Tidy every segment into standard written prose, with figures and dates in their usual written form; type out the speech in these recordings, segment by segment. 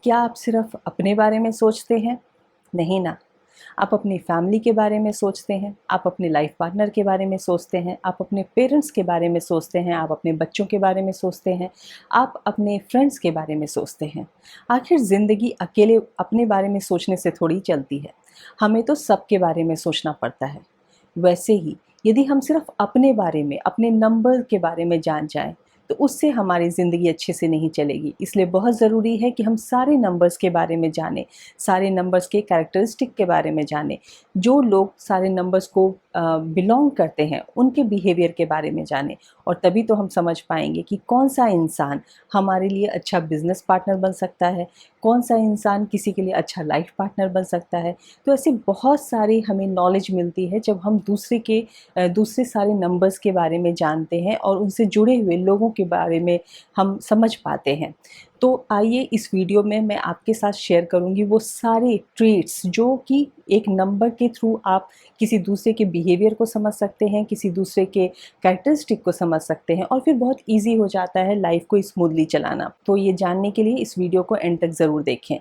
क्या आप सिर्फ अपने बारे में सोचते हैं? नहीं ना। आप अपनी फैमिली के बारे में सोचते हैं, आप अपने लाइफ पार्टनर के बारे में सोचते हैं, आप अपने पेरेंट्स के बारे में सोचते हैं, आप अपने बच्चों के बारे में सोचते हैं, आप अपने फ्रेंड्स के बारे में सोचते हैं। आखिर ज़िंदगी अकेले अपने बारे में सोचने से थोड़ी चलती है। हमें तो सबके बारे में सोचना पड़ता है। वैसे ही यदि हम सिर्फ अपने बारे में, अपने नंबर के बारे में जान जाएँ, तो उससे हमारी ज़िंदगी अच्छे से नहीं चलेगी। इसलिए बहुत ज़रूरी है कि हम सारे नंबर्स के बारे में जानें, सारे नंबर्स के कैरेक्टरिस्टिक के बारे में जानें। जो लोग सारे नंबर्स को बिलॉन्ग करते हैं, उनके बिहेवियर के बारे में जानें, और तभी तो हम समझ पाएँगे कि कौन-सा इंसान हमारे लिए अच्छा बिज़नेस पार्टनर बन सकता है, कौन-सा इंसान किसी के लिए अच्छा लाइफ़ पार्टनर बन सकता है। तो ऐसी बहुत सारी हमें नॉलेज मिलती है जब हम दूसरे सारे नंबर्स के बारे में जानते हैं और उनसे जुड़े हुए लोगों के बारे में हम समझ पाते हैं। तो आइए इस वीडियो में मैं आपके साथ शेयर करूंगी वो सारे ट्रेट्स जो कि एक नंबर के थ्रू आप किसी दूसरे के बिहेवियर को समझ सकते हैं, किसी दूसरे के कैरेक्टरिस्टिक को समझ सकते हैं, और फिर बहुत ईजी हो जाता है लाइफ को स्मूथली चलाना। तो ये जानने के लिए इस वीडियो को एंड तक ज़रूर देखें।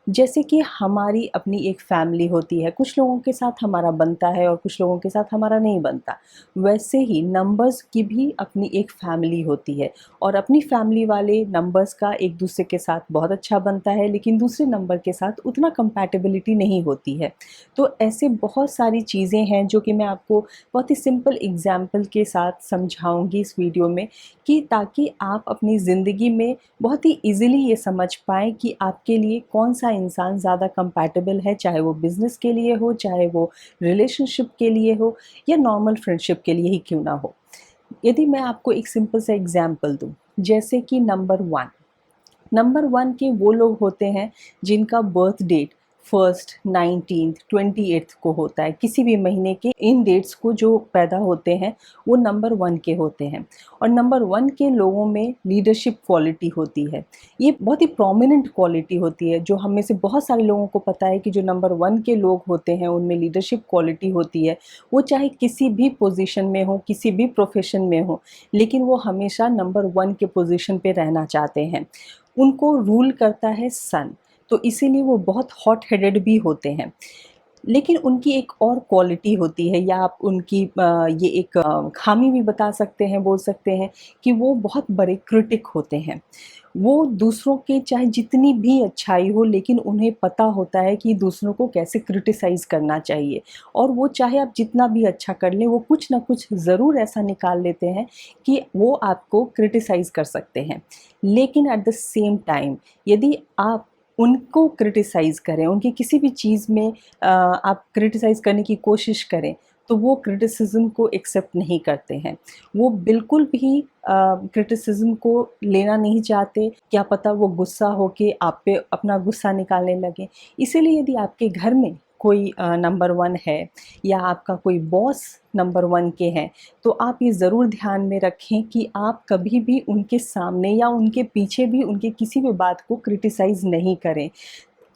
जैसे कि हमारी अपनी एक फैमिली होती है, कुछ लोगों के साथ हमारा बनता है और कुछ लोगों के साथ हमारा नहीं बनता। वैसे ही नंबर्स की भी अपनी एक फैमिली होती है, और अपनी फैमिली वाले नंबर्स का एक दूसरे के साथ बहुत अच्छा बनता है, लेकिन दूसरे नंबर के साथ उतना कंपैटिबिलिटी नहीं होती है। तो ऐसे बहुत सारी चीज़ें हैं जो कि मैं आपको बहुत ही सिंपल एग्जाम्पल के साथ समझाऊंगी इस वीडियो में, कि ताकि आप अपनी ज़िंदगी में बहुत ही ईज़िली ये समझ पाएँ कि आपके लिए कौन-सा इंसान ज़्यादा कंपैटिबल है, चाहे वो बिज़नेस के लिए हो, चाहे वो रिलेशनशिप के लिए हो, या नॉर्मल फ्रेंडशिप के लिए ही क्यों ना हो। यदि मैं आपको एक सिंपल सा एग्ज़ाम्पल दूँ, जैसे कि नंबर 1 के वो लोग होते हैं जिनका birth date 1st, 19th, 28th को होता है। किसी भी महीने के इन डेट्स को जो पैदा होते हैं वो नंबर 1 के होते हैं, और नंबर 1 के लोगों में लीडरशिप क्वालिटी होती है। ये बहुत ही प्रोमिनेंट क्वालिटी होती है, जो हम में से बहुत सारे लोगों को पता है कि जो नंबर 1 के लोग होते हैं उनमें लीडरशिप क्वालिटी होती है। वो चाहे किसी भी पोजीशन में हो, किसी भी प्रोफेशन में हो, लेकिन वो हमेशा नंबर 1 के पोजीशन पे रहना चाहते हैं। उनको रूल करता है सन, तो इसीलिए वो बहुत हॉट हेडेड भी होते हैं। लेकिन उनकी एक और क्वालिटी होती है, या आप उनकी ये एक खामी भी बता सकते हैं, बोल सकते हैं कि वो बहुत बड़े क्रिटिक होते हैं। वो दूसरों के चाहे जितनी भी अच्छाई हो, लेकिन उन्हें पता होता है कि दूसरों को कैसे क्रिटिसाइज़ करना चाहिए, और वो चाहे आप जितना भी अच्छा कर लें, वो कुछ ना कुछ ज़रूर ऐसा निकाल लेते हैं कि वो आपको क्रिटिसाइज़ कर सकते हैं। लेकिन एट द सेम टाइम यदि आप उनको क्रिटिसाइज़ करें, उनकी किसी भी चीज़ में आप क्रिटिसाइज़ करने की कोशिश करें, तो वो क्रिटिसिज़्म को एक्सेप्ट नहीं करते हैं। वो बिल्कुल भी क्रिटिसिज़्म को लेना नहीं चाहते। क्या पता वो गुस्सा होके आप पे अपना गुस्सा निकालने लगें। इसीलिए यदि आपके घर में कोई नंबर 1 है, या आपका कोई बॉस नंबर 1 के हैं, तो आप ये ज़रूर ध्यान में रखें कि आप कभी भी उनके सामने या उनके पीछे भी उनकी किसी भी बात को क्रिटिसाइज़ नहीं करें,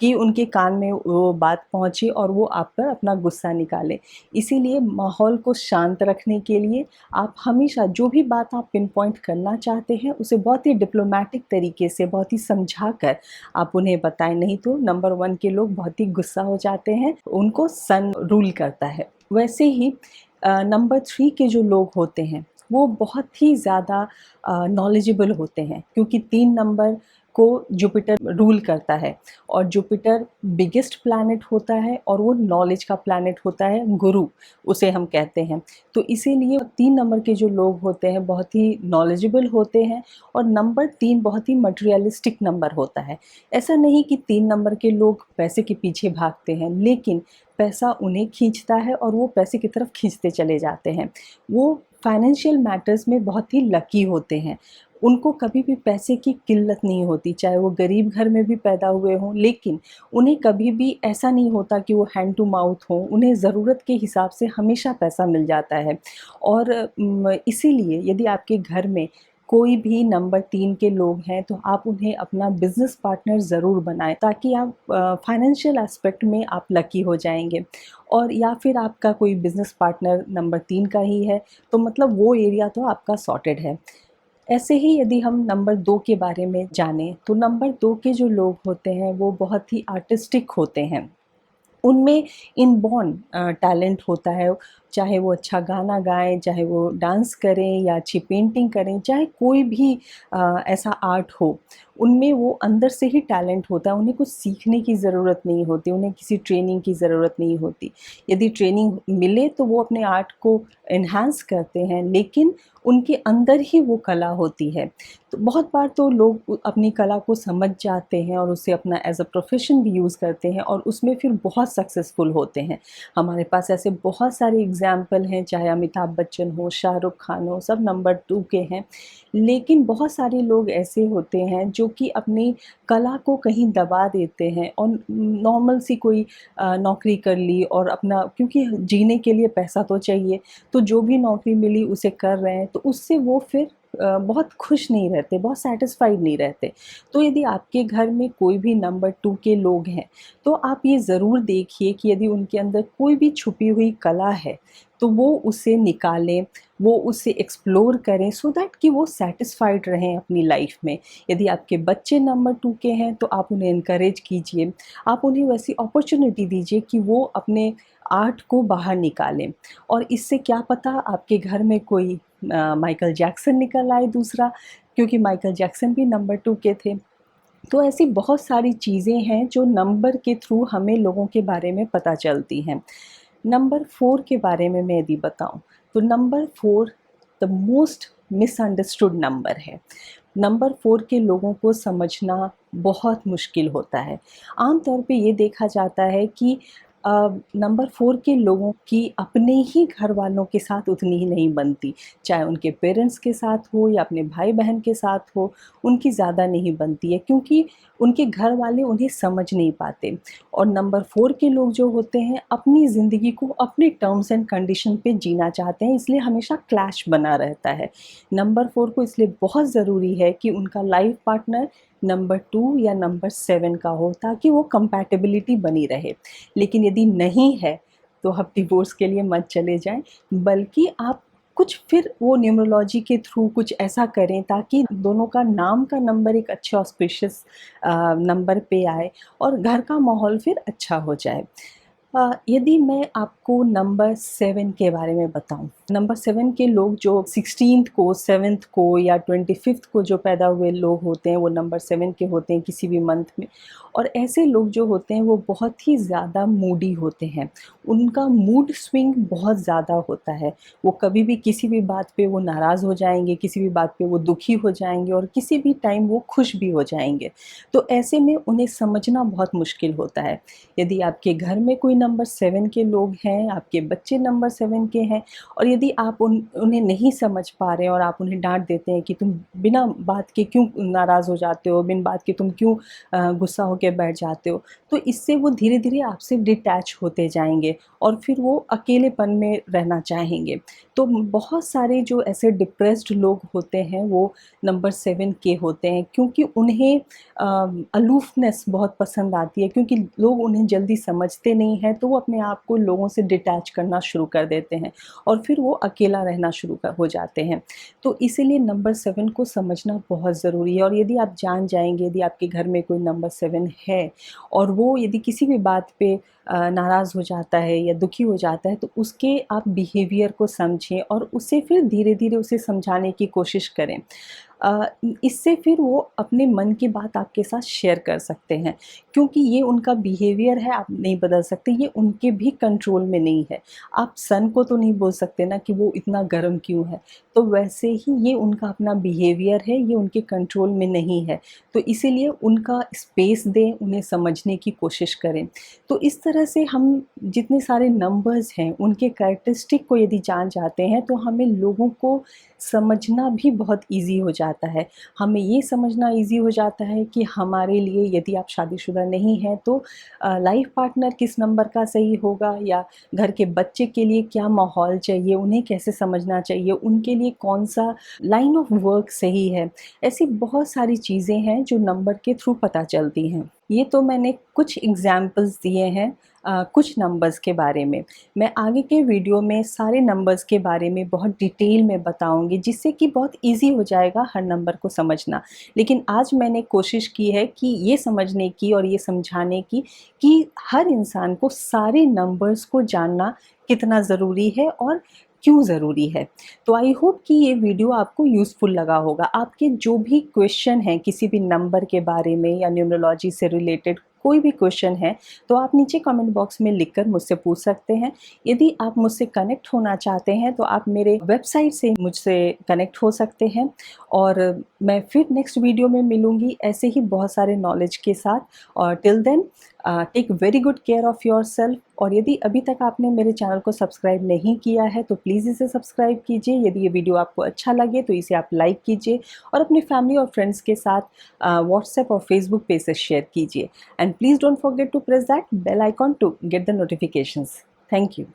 कि उनके कान में वो बात पहुँचे और वो आप पर अपना गुस्सा निकालें। इसीलिए माहौल को शांत रखने के लिए आप हमेशा जो भी बात आप पिन पॉइंट करना चाहते हैं, उसे बहुत ही डिप्लोमैटिक तरीके से, बहुत ही समझा कर आप उन्हें बताएँ, नहीं तो नंबर 1 के लोग बहुत ही गुस्सा हो जाते हैं, उनको सन रूल करता है। वैसे ही नंबर 3 के जो लोग होते हैं, वो बहुत ही ज़्यादा नॉलेजेबल होते हैं, क्योंकि 3 नंबर को जुपिटर रूल करता है, और जुपिटर बिगेस्ट प्लैनेट होता है, और वो नॉलेज का प्लैनेट होता है, गुरु उसे हम कहते हैं। तो इसीलिए 3 नंबर के जो लोग होते हैं बहुत ही नॉलेजेबल होते हैं, और नंबर 3 बहुत ही मटेरियलिस्टिक नंबर होता है। ऐसा नहीं कि 3 नंबर के लोग पैसे के पीछे भागते हैं, लेकिन पैसा उन्हें खींचता है और वो पैसे की तरफ खींचते चले जाते हैं। वो फाइनेंशियल मैटर्स में बहुत ही लकी होते हैं। उनको कभी भी पैसे की किल्लत नहीं होती, चाहे वो गरीब घर में भी पैदा हुए हों, लेकिन उन्हें कभी भी ऐसा नहीं होता कि वो हैंड टू माउथ हों। उन्हें ज़रूरत के हिसाब से हमेशा पैसा मिल जाता है। और इसीलिए यदि आपके घर में कोई भी नंबर 3 के लोग हैं, तो आप उन्हें अपना बिज़नेस पार्टनर ज़रूर बनाएँ, ताकि आप फाइनेंशियल एस्पेक्ट में आप लकी हो जाएँगे। और या फिर आपका कोई बिज़नेस पार्टनर नंबर 3 का ही है, तो मतलब वो एरिया तो आपका सॉर्टेड है। ऐसे ही यदि हम नंबर 2 के बारे में जानें, तो नंबर 2 के जो लोग होते हैं वो बहुत ही आर्टिस्टिक होते हैं। उनमें इनबॉर्न टैलेंट होता है, चाहे वो अच्छा गाना गाएँ, चाहे वो डांस करें या अच्छी पेंटिंग करें, चाहे कोई भी ऐसा आर्ट हो, उनमें वो अंदर से ही टैलेंट होता है, उन्हें कुछ सीखने की ज़रूरत नहीं होती, उन्हें किसी ट्रेनिंग की ज़रूरत नहीं होती। यदि ट्रेनिंग मिले तो वो अपने आर्ट को एनहांस करते हैं, लेकिन उनके अंदर ही वो कला होती है। तो बहुत बार तो लोग अपनी कला को समझ जाते हैं और उसे अपना एज़ अ प्रोफ़ेशन भी यूज़ करते हैं और उसमें फिर बहुत सक्सेसफुल होते हैं। हमारे पास ऐसे बहुत सारे एग्ज़ाम्पल हैं, चाहे अमिताभ बच्चन हो, शाहरुख खान हो, सब नंबर 2 के हैं। लेकिन बहुत सारे लोग ऐसे होते हैं जो कि अपनी कला को कहीं दबा देते हैं और नॉर्मल सी कोई नौकरी कर ली और अपना, क्योंकि जीने के लिए पैसा तो चाहिए, तो जो भी नौकरी मिली उसे कर रहे हैं, तो उससे वो फिर बहुत खुश नहीं रहते, बहुत सैटिस्फाइड नहीं रहते। तो यदि आपके घर में कोई भी नंबर 2 के लोग हैं, तो आप ये ज़रूर देखिए कि यदि उनके अंदर कोई भी छुपी हुई कला है, तो वो उसे निकालें, वो उसे एक्सप्लोर करें सो दैट कि वो सैटिस्फाइड रहें अपनी लाइफ़ में। यदि आपके बच्चे नंबर 2 के हैं, तो आप उन्हें एनकरेज कीजिए, आप उन्हें वैसी अपॉर्च्युनिटी दीजिए कि वो अपने आर्ट को बाहर निकालें और इससे क्या पता आपके घर में कोई माइकल जैक्सन निकल आए दूसरा, क्योंकि माइकल जैक्सन भी नंबर 2 के थे। तो ऐसी बहुत सारी चीज़ें हैं जो नंबर के थ्रू हमें लोगों के बारे में पता चलती हैं। नंबर 4 के बारे में मैं यदि बताऊँ, तो number 4 the most misunderstood number है। नंबर 4 के लोगों को समझना बहुत मुश्किल होता है। आम तौर पे ये देखा जाता है कि नंबर 4 के लोगों की अपने ही घरवालों के साथ उतनी ही नहीं बनती। चाहे उनके पेरेंट्स के साथ हो या अपने भाई-बहन के साथ हो, उनकी ज़्यादा नहीं बनती है, क्योंकि उनके घर वाले उन्हें समझ नहीं पाते। और नंबर 4 के लोग जो होते हैं, अपनी ज़िंदगी को अपने टर्म्स एंड कंडीशन पे जीना चाहते हैं, इसलिए हमेशा क्लैश बना रहता है। नंबर 4 को इसलिए बहुत ज़रूरी है कि उनका लाइफ़ पार्टनर नंबर 2 या नंबर 7 का हो, ताकि वो कंपैटिबिलिटी बनी रहे। लेकिन यदि नहीं है, तो आप डिवोर्स के लिए मत चले जाएँ, बल्कि आप कुछ फिर वो न्यूमरोलॉजी के थ्रू कुछ ऐसा करें ताकि दोनों का नाम का नंबर एक अच्छे ऑस्पिशियस नंबर पे आए और घर का माहौल फिर अच्छा हो जाए। यदि मैं आपको नंबर 7 के बारे में बताऊँ, नंबर 7 के लोग जो 16th को, 7th को या 25th को जो पैदा हुए लोग होते हैं, वो नंबर 7 के होते हैं किसी भी मंथ में। और ऐसे लोग जो होते हैं वो बहुत ही ज़्यादा मूडी होते हैं। उनका मूड स्विंग बहुत ज़्यादा होता है। वो कभी भी किसी भी बात पे वो नाराज़ हो जाएँगे, किसी भी बात पे वो दुखी हो जाएँगे और किसी भी टाइम वो खुश भी हो जाएँगे। तो ऐसे में उन्हें समझना बहुत मुश्किल होता है। यदि आपके घर में कोई नंबर 7 के लोग हैं, आपके बच्चे नंबर 7 के हैं और यदि आप उन्हें नहीं समझ पा रहे हैं और आप उन्हें डाँट देते हैं कि तुम बिना बात के क्यों नाराज़ हो जाते हो, बिन बात के तुम क्यों गुस्सा होके बैठ जाते हो, तो इससे वो धीरे-धीरे आपसे डिटैच होते जाएँगे और फिर वो अकेलेपन में रहना चाहेंगे। तो बहुत सारे जो ऐसे डिप्रेस्ड लोग होते हैं, वो नंबर 7 के होते हैं, क्योंकि उन्हें अलूफ़नेस बहुत पसंद आती है, क्योंकि लोग उन्हें जल्दी समझते नहीं हैं, तो वो अपने आप को लोगों से डिटैच करना शुरू कर देते हैं और फिर वो अकेला रहना शुरू हो जाते हैं। तो इसीलिए नंबर 7 को समझना बहुत ज़रूरी है और यदि आप जान जाएँगे, यदि आपके घर में कोई नंबर 7 है और वो यदि किसी भी बात पे नाराज़ हो जाता है या दुखी हो जाता है, तो उसके आप बिहेवियर को समझें और उसे फिर धीरे-धीरे उसे समझाने की कोशिश करें। इससे फिर वो अपने मन की बात आपके साथ शेयर कर सकते हैं, क्योंकि ये उनका बिहेवियर है, आप नहीं बदल सकते, ये उनके भी कंट्रोल में नहीं है। आप सन को तो नहीं बोल सकते ना कि वो इतना गर्म क्यों है, तो वैसे ही ये उनका अपना बिहेवियर है, ये उनके कंट्रोल में नहीं है। तो इसीलिए उनका स्पेस दें, उन्हें समझने की कोशिश करें। तो इस तरह से हम जितने सारे नंबर्स हैं, उनके कैरेक्टरिस्टिक को यदि जान जाते हैं, तो हमें लोगों को समझना भी बहुत ईज़ी हो जाता है। हमें ये समझना ईज़ी हो जाता है कि हमारे लिए, यदि आप शादीशुदा नहीं हैं, तो लाइफ़ पार्टनर किस नंबर का सही होगा या घर के बच्चे के लिए क्या माहौल चाहिए, उन्हें कैसे समझना चाहिए, उनके लिए कौन-सा लाइन ऑफ वर्क सही है। ऐसी बहुत सारी चीज़ें हैं जो नंबर के थ्रू पता चलती हैं। ये तो मैंने कुछ एग्जाम्पल्स दिए हैं कुछ नंबर्स के बारे में। मैं आगे के वीडियो में सारे नंबर्स के बारे में बहुत डिटेल में बताऊंगी, जिससे कि बहुत इजी हो जाएगा हर नंबर को समझना। लेकिन आज मैंने कोशिश की है कि ये समझने की और ये समझाने की कि हर इंसान को सारे नंबर्स को जानना कितना ज़रूरी है और क्यों ज़रूरी है। तो आई होप कि ये वीडियो आपको यूज़फुल लगा होगा। आपके जो भी क्वेश्चन हैं किसी भी नंबर के बारे में या न्यूमरोलॉजी से रिलेटेड कोई भी क्वेश्चन है, तो आप नीचे कमेंट बॉक्स में लिखकर मुझसे पूछ सकते हैं। यदि आप मुझसे कनेक्ट होना चाहते हैं तो आप मेरे वेबसाइट से मुझसे कनेक्ट हो सकते हैं, और मैं फिर नेक्स्ट वीडियो में मिलूँगी ऐसे ही बहुत सारे नॉलेज के साथ। और till then take very good care of yourself. और यदि अभी तक आपने मेरे चैनल को सब्सक्राइब नहीं किया है तो प्लीज़ इसे सब्सक्राइब कीजिए। यदि ये वीडियो आपको अच्छा लगे तो इसे आप लाइक कीजिए और अपनी फैमिली और फ्रेंड्स के साथ व्हाट्सएप और फेसबुक पे इसे शेयर कीजिए। And please don't forget to press that bell icon to get the notifications. Thank you.